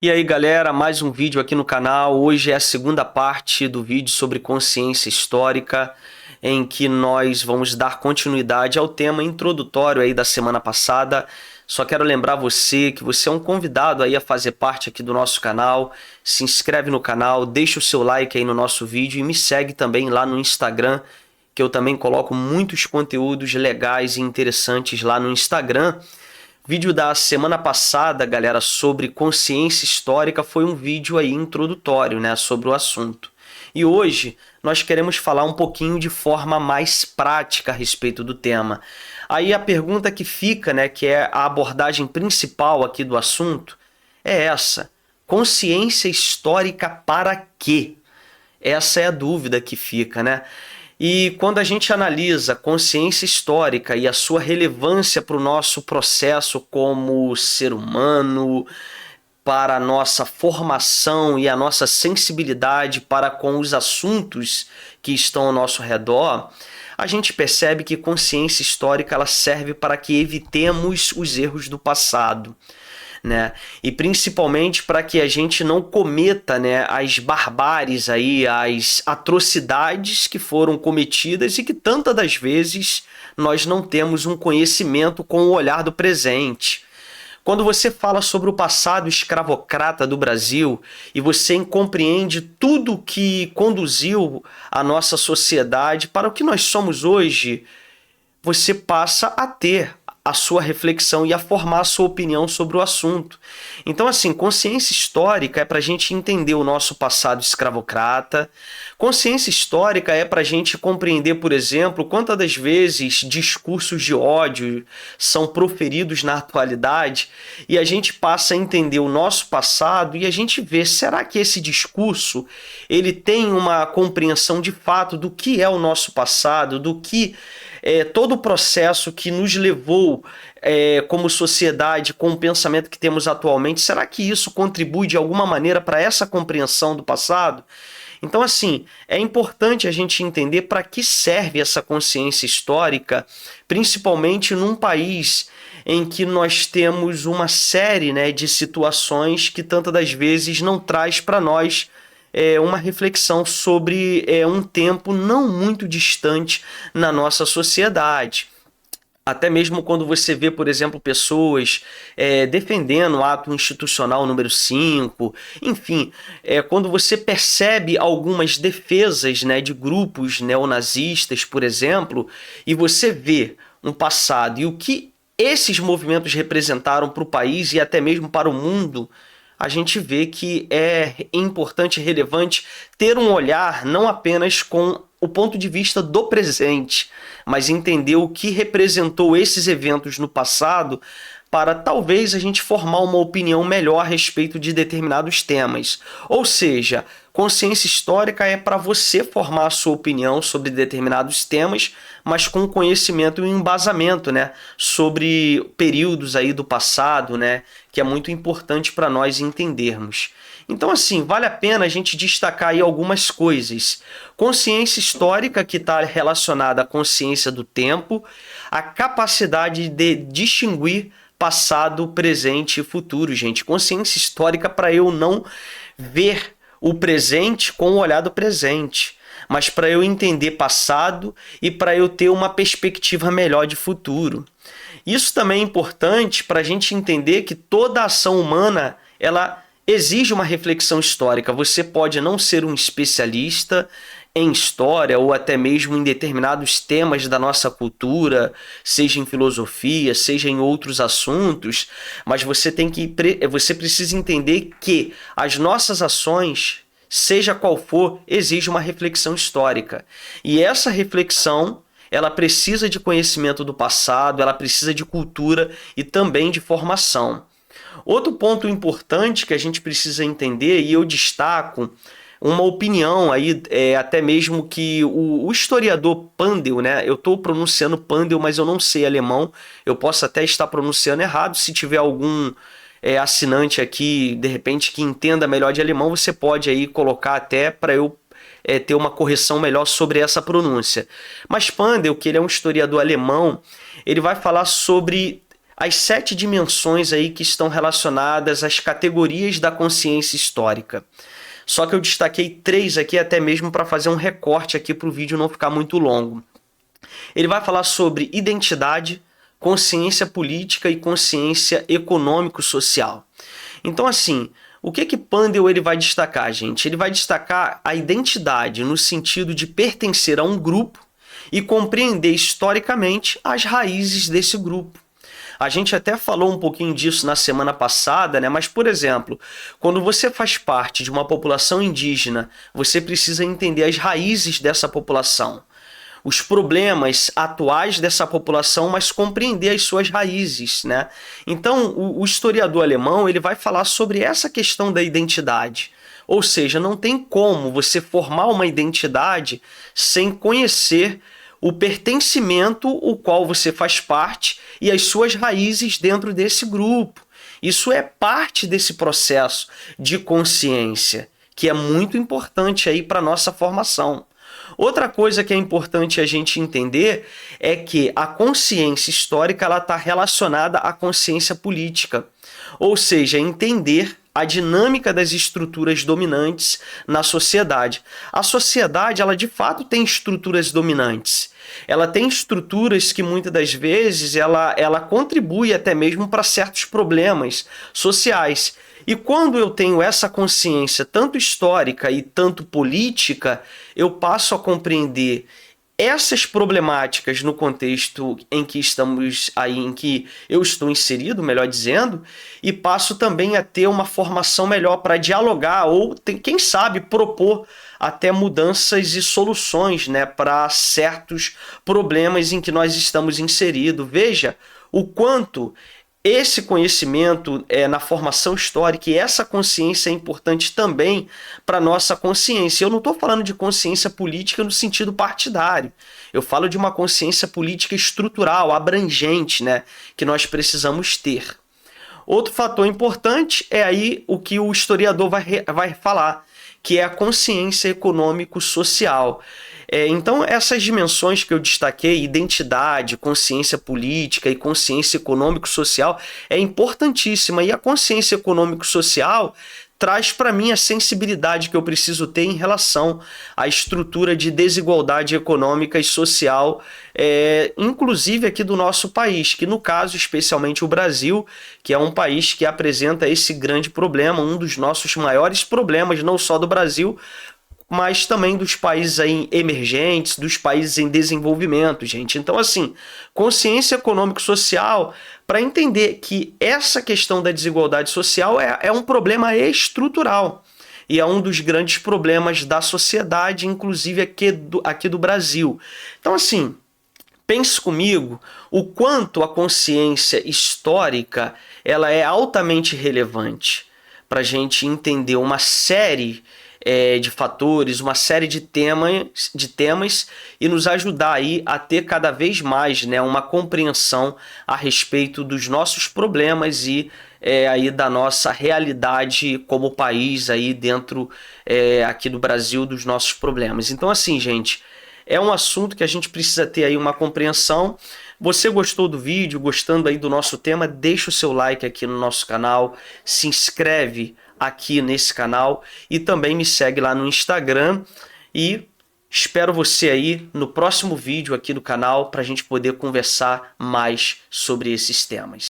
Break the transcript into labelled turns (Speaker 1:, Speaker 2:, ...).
Speaker 1: E aí galera, mais um vídeo aqui no canal. Hoje é a segunda parte do vídeo sobre consciência histórica, em que nós vamos dar continuidade ao tema introdutório aí da semana passada. Só quero lembrar você que você é um convidado aí a fazer parte aqui do nosso canal. Se inscreve no canal, deixa o seu like aí no nosso vídeo e me segue também lá no Instagram, que eu também coloco muitos conteúdos legais e interessantes lá no Instagram. Vídeo da semana passada, galera, sobre consciência histórica foi um vídeo aí introdutório, né, sobre o assunto. E hoje nós queremos falar um pouquinho de forma mais prática a respeito do tema. Aí a pergunta que fica, né, que é a abordagem principal aqui do assunto, é essa: consciência histórica para quê? Essa é a dúvida que fica, né? E quando a gente analisa a consciência histórica e a sua relevância para o nosso processo como ser humano, para a nossa formação e a nossa sensibilidade para com os assuntos que estão ao nosso redor, a gente percebe que consciência histórica ela serve para que evitemos os erros do passado, né? E principalmente para que a gente não cometa, né, as barbáries aí, as atrocidades que foram cometidas e que tantas das vezes nós não temos um conhecimento com o olhar do presente. Quando você fala sobre o passado escravocrata do Brasil e você compreende tudo que conduziu a nossa sociedade para o que nós somos hoje, você passa a ter a sua reflexão e a formar a sua opinião sobre o assunto. Então, assim, consciência histórica é para a gente entender o nosso passado escravocrata. Consciência histórica é para a gente compreender, por exemplo, quantas das vezes discursos de ódio são proferidos na atualidade e a gente passa a entender o nosso passado e a gente vê, será que esse discurso ele tem uma compreensão de fato do que é o nosso passado, do que todo o processo que nos levou como sociedade com o pensamento que temos atualmente, será que isso contribui de alguma maneira para essa compreensão do passado? Então, assim, é importante a gente entender para que serve essa consciência histórica, principalmente num país em que nós temos uma série, né, de situações que tantas das vezes não traz para nós uma reflexão sobre um tempo não muito distante na nossa sociedade. Até mesmo quando você vê, por exemplo, pessoas defendendo o ato institucional número 5, enfim, quando você percebe algumas defesas, né, de grupos neonazistas, por exemplo, e você vê um passado e o que esses movimentos representaram para o país e até mesmo para o mundo, a gente vê que é importante e relevante ter um olhar não apenas com o ponto de vista do presente, mas entender o que representou esses eventos no passado para talvez a gente formar uma opinião melhor a respeito de determinados temas. Ou seja, consciência histórica é para você formar a sua opinião sobre determinados temas, mas com conhecimento e embasamento, né, sobre períodos aí do passado, né, que é muito importante para nós entendermos. Então, assim, vale a pena a gente destacar aí algumas coisas. Consciência histórica, que está relacionada à consciência do tempo, a capacidade de distinguir passado, presente e futuro, gente. Consciência histórica para eu não ver o presente com o olhar do presente, mas para eu entender passado e para eu ter uma perspectiva melhor de futuro. Isso também é importante para a gente entender que toda ação humana ela exige uma reflexão histórica. Você pode não ser um especialista em história ou até mesmo em determinados temas da nossa cultura, seja em filosofia, seja em outros assuntos, mas você precisa entender que as nossas ações, seja qual for, exige uma reflexão histórica. E essa reflexão ela precisa de conhecimento do passado, ela precisa de cultura e também de formação. Outro ponto importante que a gente precisa entender, e eu destaco uma opinião aí, até mesmo que o historiador Pandel, né? Eu estou pronunciando Pandel, mas eu não sei alemão, eu posso até estar pronunciando errado. Se tiver algum assinante aqui, de repente, que entenda melhor de alemão, você pode aí colocar até para eu ter uma correção melhor sobre essa pronúncia. Mas Pandel, que ele é um historiador alemão, ele vai falar sobre as 7 dimensões aí que estão relacionadas às categorias da consciência histórica. Só que eu destaquei 3 aqui até mesmo para fazer um recorte aqui para o vídeo não ficar muito longo. Ele vai falar sobre identidade, consciência política e consciência econômico-social. Então, assim, o que Pandel ele vai destacar, gente? Ele vai destacar a identidade no sentido de pertencer a um grupo e compreender historicamente as raízes desse grupo. A gente até falou um pouquinho disso na semana passada, né? Mas, por exemplo, quando você faz parte de uma população indígena, você precisa entender as raízes dessa população, os problemas atuais dessa população, mas compreender as suas raízes, né? Então, o historiador alemão ele vai falar sobre essa questão da identidade. Ou seja, não tem como você formar uma identidade sem conhecer o pertencimento o qual você faz parte e as suas raízes dentro desse grupo. Isso é parte desse processo de consciência, que é muito importante aí para a nossa formação. Outra coisa que é importante a gente entender é que a consciência histórica está relacionada à consciência política, ou seja, entender a dinâmica das estruturas dominantes na sociedade. A sociedade, ela de fato tem estruturas dominantes. Ela tem estruturas que muitas das vezes ela contribui até mesmo para certos problemas sociais. E quando eu tenho essa consciência tanto histórica e tanto política, eu passo a compreender essas problemáticas no contexto em que estamos aí, em que eu estou inserido, melhor dizendo, e passo também a ter uma formação melhor para dialogar ou, quem sabe, propor até mudanças e soluções, né, para certos problemas em que nós estamos inseridos. Veja o quanto esse conhecimento na formação histórica e essa consciência é importante também para a nossa consciência. Eu não estou falando de consciência política no sentido partidário. Eu falo de uma consciência política estrutural, abrangente, né, que nós precisamos ter. Outro fator importante é aí o que o historiador vai falar, que é a consciência econômico-social. Então, essas dimensões que eu destaquei, identidade, consciência política e consciência econômico-social, é importantíssima. E a consciência econômico-social traz para mim a sensibilidade que eu preciso ter em relação à estrutura de desigualdade econômica e social, inclusive aqui do nosso país, que no caso, especialmente o Brasil, que é um país que apresenta esse grande problema, um dos nossos maiores problemas, não só do Brasil, mas também dos países aí emergentes, dos países em desenvolvimento, gente. Então, assim, consciência econômico-social, para entender que essa questão da desigualdade social é um problema estrutural e é um dos grandes problemas da sociedade, inclusive aqui do Brasil. Então, assim, pense comigo o quanto a consciência histórica ela é altamente relevante para a gente entender uma série de fatores, uma série de temas e nos ajudar aí a ter cada vez mais, né, uma compreensão a respeito dos nossos problemas e aí da nossa realidade como país aí dentro aqui do Brasil dos nossos problemas. Então, assim, gente, é um assunto que a gente precisa ter aí uma compreensão. Você gostou do vídeo, gostando aí do nosso tema, deixa o seu like aqui no nosso canal, se inscreve aqui nesse canal e também me segue lá no Instagram e espero você aí no próximo vídeo aqui do canal para a gente poder conversar mais sobre esses temas.